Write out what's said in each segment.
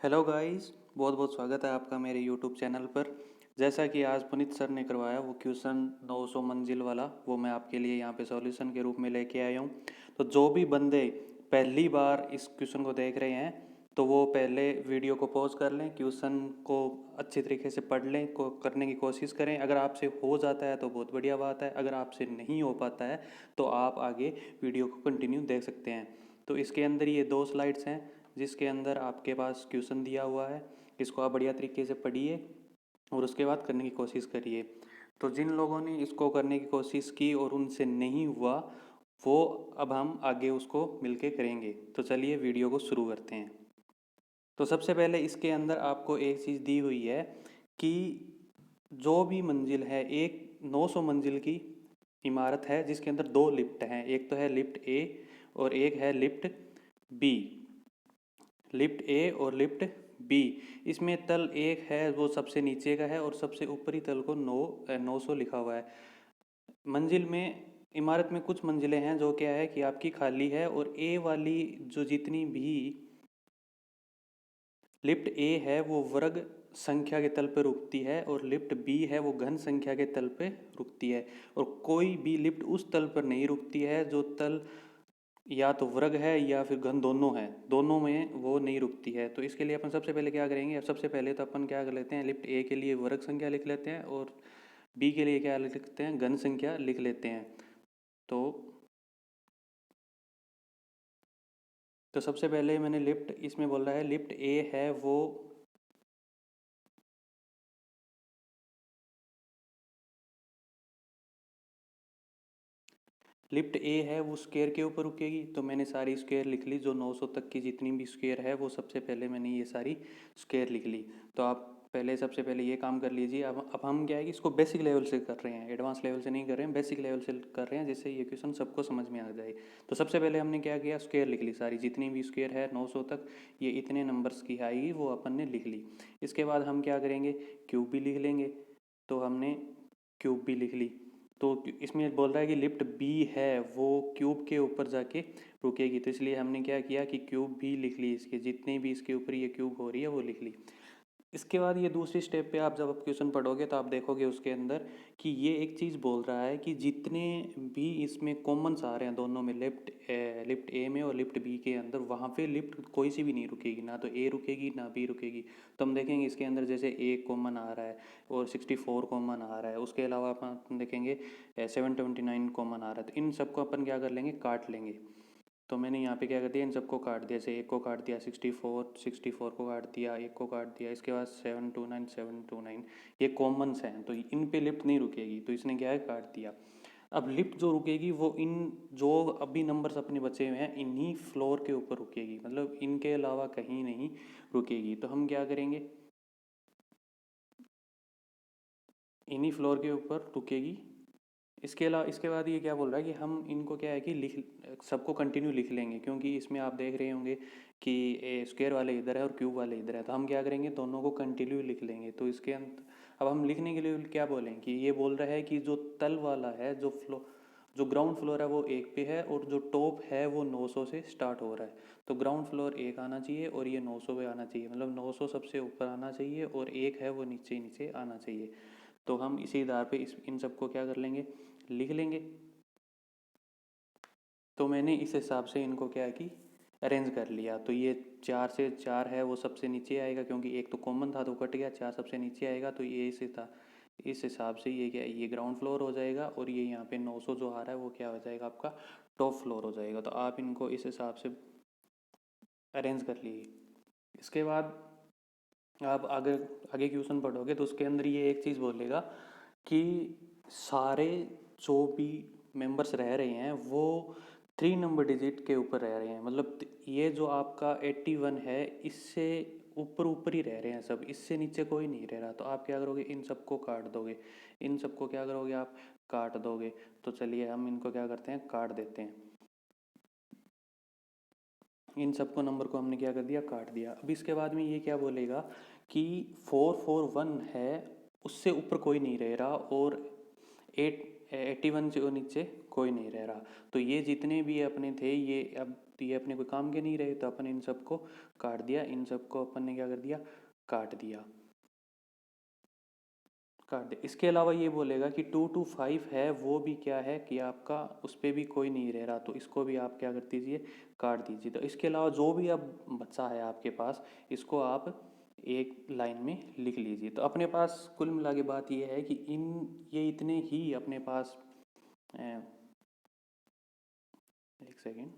Hello guys, बहुत बहुत स्वागत है आपका मेरे यूट्यूब चैनल पर। जैसा कि आज पुनीत सर ने करवाया वो क्वेश्चन 900 मंजिल वाला, वो मैं आपके लिए यहाँ पे सॉल्यूशन के रूप में लेके आया हूँ। तो जो भी बंदे पहली बार इस क्वेश्चन को देख रहे हैं तो वो पहले वीडियो को पॉज कर लें, क्वेश्चन को अच्छी तरीके से पढ़ लें, को करने की कोशिश करें। अगर आपसे हो जाता है तो बहुत बढ़िया बात है, अगर आपसे नहीं हो पाता है तो आप आगे वीडियो को कंटिन्यू देख सकते हैं। तो इसके अंदर ये 2 स्लाइड्स हैं जिसके अंदर आपके पास क्वेश्चन दिया हुआ है। इसको आप बढ़िया तरीके से पढ़िए और उसके बाद करने की कोशिश करिए। तो जिन लोगों ने इसको करने की कोशिश की और उनसे नहीं हुआ, वो अब हम आगे उसको मिलके करेंगे। तो चलिए वीडियो को शुरू करते हैं। तो सबसे पहले इसके अंदर आपको एक चीज़ दी हुई है कि जो भी मंजिल है, एक 900 मंजिल की इमारत है जिसके अंदर 2 लिफ्ट हैं। एक तो है लिफ्ट ए और एक है लिफ्ट बी। लिफ्ट ए और लिफ्ट बी, इसमें तल एक है वो सबसे नीचे का है और सबसे ऊपरी तल को 900 लिखा हुआ है। मंजिल में, इमारत में कुछ मंजिलें हैं जो क्या है कि आपकी खाली है, और ए वाली जो जितनी भी लिफ्ट ए है वो वर्ग संख्या के तल पर रुकती है और लिफ्ट बी है वो घन संख्या के तल पे रुकती है। और कोई भी लिफ्ट उस तल पर नहीं रुकती है जो तल या तो वर्ग है या फिर घन, दोनों है, दोनों में वो नहीं रुकती है। तो इसके लिए अपन सबसे पहले क्या करेंगे, सबसे पहले तो अपन क्या कर लेते हैं, लिफ्ट ए के लिए वर्ग संख्या लिख लेते हैं और बी के लिए क्या लिखते हैं, घन संख्या लिख लेते हैं। तो तो सबसे पहले मैंने लिफ्ट, इसमें बोल रहा है लिफ्ट ए है वो लिफ्ट ए है वो स्क्वायर के ऊपर रुकेगी। तो मैंने सारी स्क्वायर लिख ली, जो 900 तक की जितनी भी स्क्वायर है वो सबसे पहले मैंने ये सारी स्क्वायर लिख ली। तो आप पहले सबसे पहले ये काम कर लीजिए। अब हम क्या है कि इसको बेसिक लेवल से कर रहे हैं, एडवांस लेवल से नहीं कर रहे हैं, बेसिक लेवल से कर रहे हैं, जिससे ये क्वेश्चन सबको समझ में आ जाए। तो सबसे पहले हमने क्या किया, स्क्वायर लिख ली सारी, जितनी भी स्क्वायर है 900 तक, ये इतने नंबर्स की आएगी वो अपन ने लिख ली। इसके बाद हम क्या करेंगे, क्यूब भी लिख लेंगे। तो हमने क्यूब भी लिख ली। तो इसमें बोल रहा है कि लिफ्ट बी है वो क्यूब के ऊपर जाके रुकेगी, तो इसलिए हमने क्या किया कि क्यूब भी लिख ली, इसके जितने भी इसके ऊपर ये क्यूब हो रही है वो लिख ली। इसके बाद ये दूसरी स्टेप पे आप जब आप क्वेश्चन पढ़ोगे तो आप देखोगे उसके अंदर कि ये एक चीज़ बोल रहा है कि जितने भी इसमें कॉमन्स आ रहे हैं दोनों में, लिफ्ट ए में और लिफ्ट बी के अंदर, वहाँ पे लिफ्ट कोई सी भी नहीं रुकेगी, ना तो ए रुकेगी ना बी रुकेगी। तो हम देखेंगे इसके अंदर जैसे ए कॉमन आ रहा है और 64 कॉमन आ रहा है, उसके अलावा अपन देखेंगे 729 कॉमन आ रहा है। तो इन सबको अपन क्या कर लेंगे, काट लेंगे। तो मैंने यहाँ पे क्या कर दिया, इन सबको काट दिया। जैसे एक को काट दिया 64 को काट दिया, एक को काट दिया, इसके बाद 729 ये कॉमन्स हैं, तो इन पे लिफ्ट नहीं रुकेगी, तो इसने क्या है काट दिया। अब लिफ्ट जो रुकेगी वो इन जो अभी नंबर्स अपने बचे हुए हैं इन्हीं फ्लोर के ऊपर रुकेगी, मतलब इनके अलावा कहीं नहीं रुकेगी। तो हम क्या करेंगे, इन्हीं फ्लोर के ऊपर रुकेगी। इसके अलावा इसके बाद ये क्या बोल रहा है कि हम इनको क्या है कि लिख सबको कंटिन्यू लिख लेंगे, क्योंकि इसमें आप देख रहे होंगे कि स्क्वायर वाले इधर है और क्यूब वाले इधर है, तो हम क्या करेंगे, दोनों को कंटिन्यू लिख लेंगे। तो इसके अंत अब हम लिखने के लिए क्या बोलें कि ये बोल रहा है कि जो तल वाला है, जो ग्राउंड फ्लोर है वो 1 पे है और जो टॉप है वो 900 से स्टार्ट हो रहा है। तो ग्राउंड फ्लोर 1 आना चाहिए और ये 900 पे आना चाहिए, मतलब 900 सबसे ऊपर आना चाहिए और 1 है वो नीचे नीचे आना चाहिए। तो हम इसी आधार पे इन सबको क्या कर लेंगे, लिख लेंगे। तो मैंने इस हिसाब से इनको क्या है कि अरेंज कर लिया। तो ये 4 से 4 है वो सबसे नीचे आएगा, क्योंकि एक तो कॉमन था तो कट गया, 4 सबसे नीचे आएगा, तो ये इसे था। इस हिसाब से ये क्या है, ये ग्राउंड फ्लोर हो जाएगा और ये यहाँ पे 900 जो आ रहा है वो क्या हो जाएगा, आपका टॉप फ्लोर हो जाएगा। तो आप इनको इस हिसाब से अरेंज कर लीजिए। इसके बाद आप आगे आगे क्वेश्चन पढ़ोगे तो उसके अंदर ये एक चीज़ बोलेगा कि सारे जो भी मेंबर्स रह रहे हैं वो 3 नंबर डिजिट के ऊपर रह रहे हैं, मतलब ये जो आपका 81 है इससे ऊपर ऊपर ही रह रहे हैं सब, इससे नीचे कोई नहीं रह रहा। तो आप क्या करोगे, इन सबको काट दोगे, इन सबको क्या करोगे आप काट दोगे। तो चलिए हम इनको क्या करते हैं, काट देते हैं। इन सबको नंबर को हमने क्या कर दिया, काट दिया। अब इसके बाद में ये क्या बोलेगा कि 441 है उससे ऊपर कोई नहीं रह रहा और 81 से नीचे कोई नहीं रह रहा। तो ये जितने भी अपने थे ये अब तो ये अपने कोई काम के नहीं रहे, तो अपन इन सबको काट दिया, इन सबको अपन ने क्या कर दिया, काट दिया, काट दिया। इसके अलावा ये बोलेगा कि 2 to 5 है, वो भी क्या है कि आपका उस पर भी कोई नहीं रह रहा, तो इसको भी आप क्या कर दीजिए, काट दीजिए। तो इसके अलावा जो भी अब बचा है आपके पास, इसको आप एक लाइन में लिख लीजिए। तो अपने पास कुल मिला के बात ये है कि ये इतने ही अपने पास एक सेकेंड,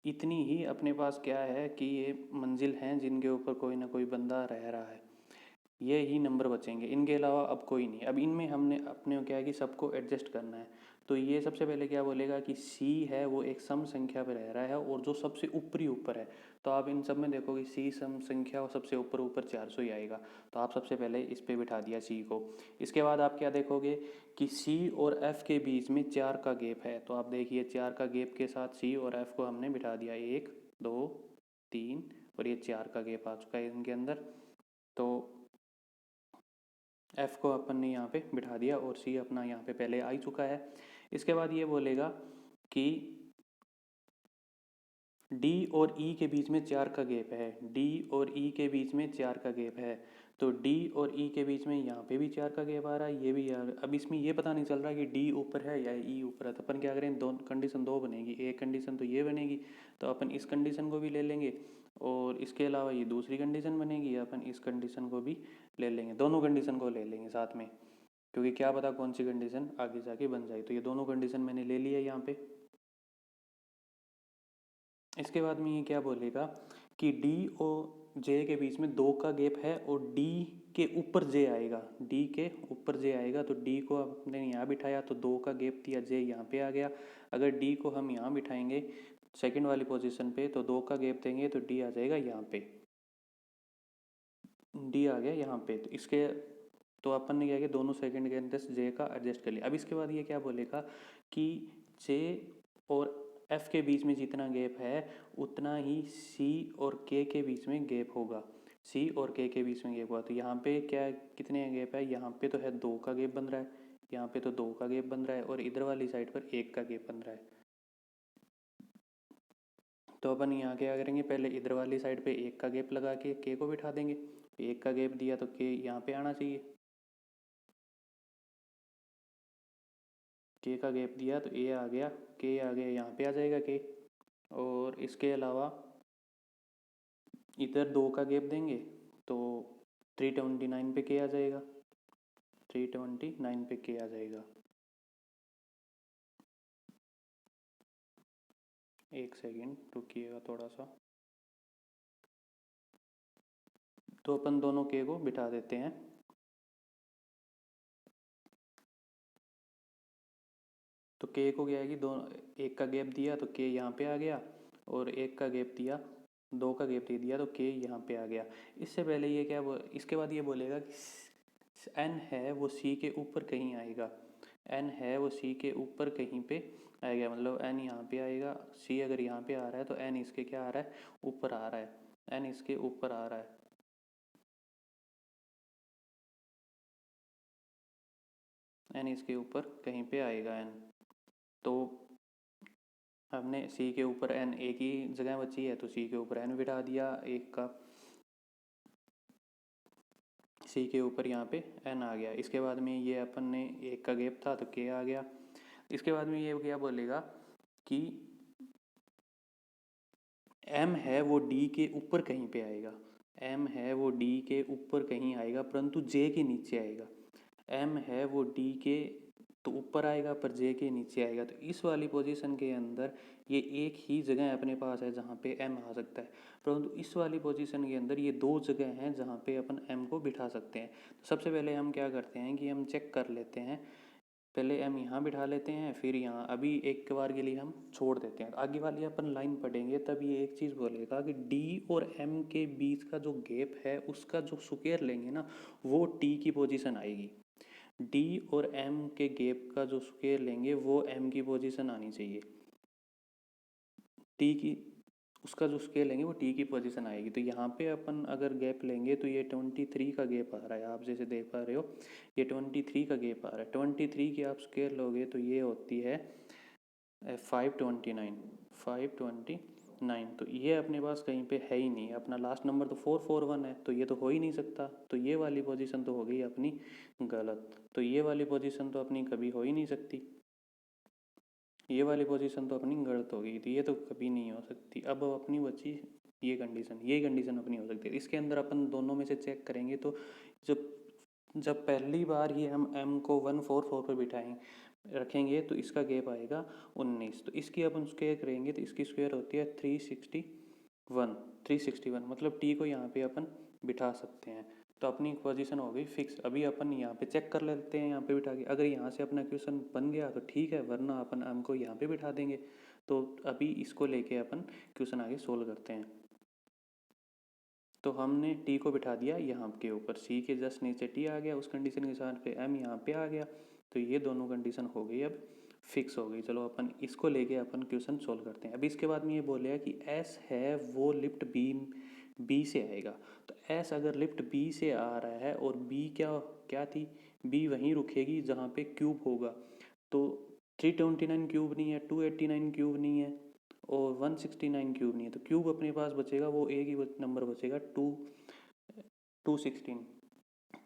इतनी ही अपने पास क्या है कि ये मंजिल हैं जिनके ऊपर कोई ना कोई बंदा रह रहा है, ये ही नंबर बचेंगे, इनके अलावा अब कोई नहीं। अब इनमें हमने अपने को क्या है कि सबको एडजस्ट करना है। तो ये सबसे पहले क्या बोलेगा कि सी है वो एक सम संख्या पर रह रहा है और जो सबसे ऊपरी ऊपर है, तो आप इन सब में देखोगे सी सम संख्या और सबसे ऊपर ऊपर 400 ही आएगा, तो आप सबसे पहले इस पे बिठा दिया सी को। इसके बाद आप क्या देखोगे कि सी और एफ के बीच में 4 का गैप है, तो आप देखिए 4 का गैप के साथ सी और एफ को हमने बिठा दिया, 1 2 3 और ये 4 का गैप आ चुका है इनके अंदर। तो एफ को अपन ने यहाँ पे बिठा दिया और सी अपना यहाँ पे पहले आ ही चुका है। इसके बाद ये बोलेगा कि डी और ई के बीच में 4 का गैप है, डी और ई के बीच में 4 का गैप है, तो डी और ई के बीच में यहाँ पे भी 4 का गैप आ रहा है, ये भी यार अब इसमें ये पता नहीं चल रहा कि डी ऊपर है या ई ऊपर है, तो अपन क्या करें, दो कंडीशन दो बनेगी, एक कंडीशन तो ये बनेगी, तो अपन इस कंडीशन को भी ले लेंगे और इसके अलावा ये दूसरी कंडीशन बनेगी, अपन इस कंडीशन को भी ले लेंगे, दोनों कंडीशन को ले लेंगे साथ में, क्योंकि क्या पता कौन सी कंडीशन आगे जाके बन जाए। तो ये दोनों कंडीशन मैंने ले लिया यहाँ पे। इसके बाद में ये क्या बोलेगा कि डी और जे के बीच में 2 का गैप है और डी के ऊपर जे आएगा, डी के ऊपर जे आएगा, तो डी को हमने यहाँ बिठाया तो 2 का गैप दिया, जे यहाँ पे आ गया। अगर डी को हम यहाँ बिठाएंगे सेकंड वाली पोजीशन पे, तो 2 का गैप देंगे तो डी आ जाएगा यहाँ पे, डी आ गया यहाँ पे। तो इसके तो अपन ने क्या किया, दोनों सेकंड के अंदर जे का एडजस्ट कर लिया। अब इसके बाद ये क्या बोलेगा कि जे और एफ के बीच में जितना गैप है उतना ही सी और के बीच में गैप होगा, सी और के बीच में गैप होगा। तो यहाँ पे क्या कितने गैप है, यहाँ पे तो है 2 का गैप बन रहा है, यहाँ पे तो 2 का गैप बन रहा है और इधर वाली साइड पर 1 का गैप बन रहा है। तो अपन यहाँ क्या करेंगे, पहले इधर वाली साइड पे 1 का गैप लगा के को बिठा देंगे, 1 का गैप दिया तो के यहाँ पे आना चाहिए, के का गैप दिया तो ए आ गया, के आ गया यहाँ पे आ जाएगा के। और इसके अलावा इधर 2 का गैप देंगे तो 329 पे के आ जाएगा, 329 पे के आ जाएगा। एक सेकेंड रुकिएगा थोड़ा सा, तो अपन दोनों के को बिठा देते हैं। तो के को क्या है कि दो 1 का गैप दिया तो के यहाँ पे आ गया और 1 का गैप दिया, 2 का गैप दे दिया तो के यहाँ पे आ गया। इससे पहले ये क्या इसके बाद ये बोलेगा कि एन है वो सी के ऊपर कहीं आएगा, एन है वो सी के ऊपर कहीं पे आएगा, मतलब एन यहाँ पे आएगा, सी अगर यहाँ पे आ रहा है तो एन इसके क्या आ रहा है, ऊपर आ रहा है, एन इसके ऊपर आ रहा है, एन इसके ऊपर कहीं पे आएगा एन। तो हमने सी के ऊपर एन, एक ही जगह बची है तो सी के ऊपर एन बिठा दिया एक का, सी के ऊपर यहाँ पे एन आ गया। इसके बाद में ये अपन ने 1 का गैप था तो के आ गया। इसके बाद में ये क्या बोलेगा कि एम है वो डी के ऊपर कहीं पे आएगा, एम है वो डी के ऊपर कहीं आएगा परंतु जे के नीचे आएगा, एम है वो डी के तो ऊपर आएगा पर जे के नीचे आएगा। तो इस वाली पोजीशन के अंदर ये एक ही जगह अपने पास है जहाँ पे एम आ सकता है, परंतु इस वाली पोजीशन के अंदर ये 2 जगह हैं जहाँ पे अपन एम को बिठा सकते हैं। तो सबसे पहले हम क्या करते हैं कि हम चेक कर लेते हैं, पहले एम यहाँ बिठा लेते हैं फिर यहाँ, अभी एक बार के लिए हम छोड़ देते हैं, आगे वाली अपन लाइन पढ़ेंगे तब ये एक चीज़ बोलेगा कि डी और एम के बीच का जो गैप है उसका जो स्क्वायर लेंगे ना वो टी की पोजीशन आएगी, डी और एम के गैप का जो स्क्वायर लेंगे वो एम की पोजीशन आनी चाहिए, टी की उसका जो स्केल लेंगे वो टी की पोजीशन आएगी। तो यहाँ पे अपन अगर गैप लेंगे तो ये 23 का गैप आ रहा है, आप जैसे देख पा रहे हो ये 23 का गैप आ रहा है, 23 की आप स्केल लोगे तो ये होती है 529 तो ये अपने पास कहीं पे है ही नहीं, अपना लास्ट नंबर तो 441 है, तो ये तो हो ही नहीं सकता। तो ये वाली पोजीशन तो हो गई अपनी गलत, तो ये वाली पोजीशन तो अपनी कभी हो ही नहीं सकती, ये वाली पोजीशन तो अपनी गलत हो गई, तो ये तो कभी नहीं हो सकती। अब अपनी बची ये कंडीशन, ये कंडीशन अपनी हो सकती है। इसके अंदर अपन दोनों में से चेक करेंगे तो जब जब पहली बार ही हम m को 144 पर बिठाएंगे रखेंगे तो इसका गैप आएगा 19, तो इसकी अपन स्क्वायर करेंगे तो इसकी स्क्वायर होती है 361 मतलब t को यहाँ पे अपन बिठा सकते हैं। तो अपनी पोजीशन हो गई फिक्स। अभी अपन यहाँ पे चेक कर लेते हैं यहाँ पे बिठा के, अगर यहाँ से अपना क्वेश्चन बन गया तो ठीक है, वरना अपन m को यहाँ पे बिठा देंगे। तो अभी इसको लेके अपन क्वेश्चन आगे सोल्व करते हैं। तो हमने t को बिठा दिया यहाँ के ऊपर, c के जस्ट नीचे t आ गया, उस कंडीशन के हिसाब पे m यहाँ पे आ गया, तो ये दोनों कंडीशन हो गई अब फिक्स हो गई। चलो अपन इसको लेके अपन क्वेश्चन सोल्व करते हैं। अभी इसके बाद में ये बोलेगा कि s है वो लिफ्ट b से आएगा, तो s अगर लिफ्ट b से आ रहा है और b क्या थी, b वहीं रुकेगी जहाँ पे क्यूब होगा, तो 329 क्यूब नहीं है, 289 क्यूब नहीं है और 169 क्यूब नहीं है, तो क्यूब अपने पास बचेगा वो एक ही नंबर बचेगा 216।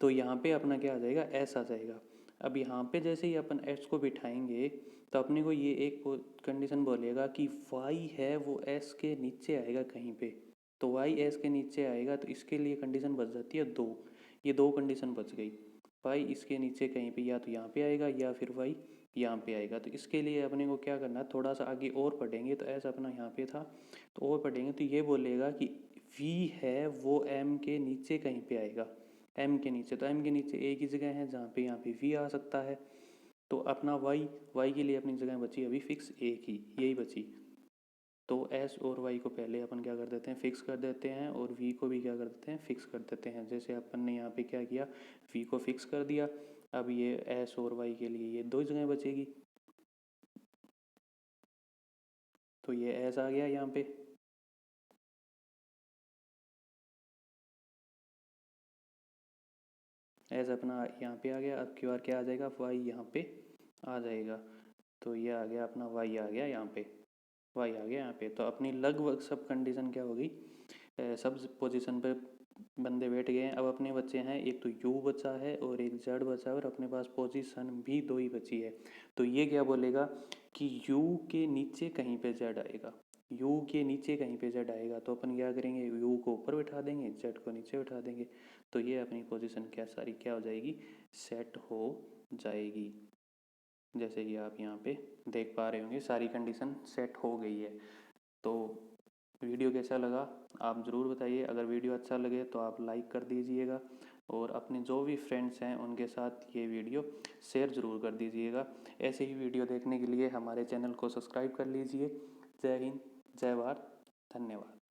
तो यहाँ पे अपना क्या आ जाएगा, एस आ जाएगा। अब यहाँ पे जैसे ही अपन एस को बिठाएंगे तो अपने को ये एक कंडीशन बोलेगा कि वाई है वो एस के नीचे आएगा कहीं पे, तो वाई एस के नीचे आएगा, तो इसके लिए कंडीशन बच जाती है दो, ये दो कंडीशन बच गई। वाई इसके नीचे कहीं पे या तो यहाँ पे आएगा या फिर वाई यहाँ पे आएगा, तो इसके लिए अपने को क्या करना है, थोड़ा सा आगे और पढ़ेंगे, तो ऐसा अपना यहाँ पे था तो और पढ़ेंगे तो ये बोलेगा कि v है वो m के नीचे कहीं पे आएगा, m के नीचे, तो m के नीचे एक ही जगह है जहाँ पे यहाँ पे v आ सकता है, तो अपना y के लिए अपनी जगह बची अभी फिक्स एक ही, यही बची। तो s और y को पहले अपन क्या कर देते हैं, फिक्स कर देते हैं, और v को भी क्या कर देते हैं, फिक्स कर देते हैं। जैसे अपन ने यहाँ पे क्या किया, v को फिक्स कर दिया, अब ये s और y के लिए ये दो जगह बचेगी, तो ये s आ गया यहाँ पे, एस अपना यहाँ पे आ गया। अब क्यू आर क्या आ जाएगा, वाई यहाँ पे आ जाएगा, तो ये आ गया अपना वाई आ गया यहाँ पे, वाई आ गया यहाँ पे। तो अपनी लगभग सब कंडीशन क्या होगी, सब पोजीशन पे बंदे बैठ गए हैं। अब अपने बच्चे हैं, एक तो यू बचा है और एक जेड बचा है, और अपने पास पोजीशन भी दो ही बची है। तो ये क्या बोलेगा कि यू के नीचे कहीं पे जेड आएगा, यू के नीचे कहीं पे जेड आएगा, तो अपन क्या करेंगे, यू को ऊपर बिठा देंगे, जेड को नीचे बिठा देंगे, तो ये अपनी पोजीशन क्या सारी क्या हो जाएगी, सेट हो जाएगी। जैसे कि आप यहाँ पे देख पा रहे होंगे सारी कंडीशन सेट हो गई है। तो वीडियो कैसा लगा आप ज़रूर बताइए, अगर वीडियो अच्छा लगे तो आप लाइक कर दीजिएगा, और अपने जो भी फ्रेंड्स हैं उनके साथ ये वीडियो शेयर ज़रूर कर दीजिएगा। ऐसे ही वीडियो देखने के लिए हमारे चैनल को सब्सक्राइब कर लीजिए। जय हिंद, जय भारत, धन्यवाद।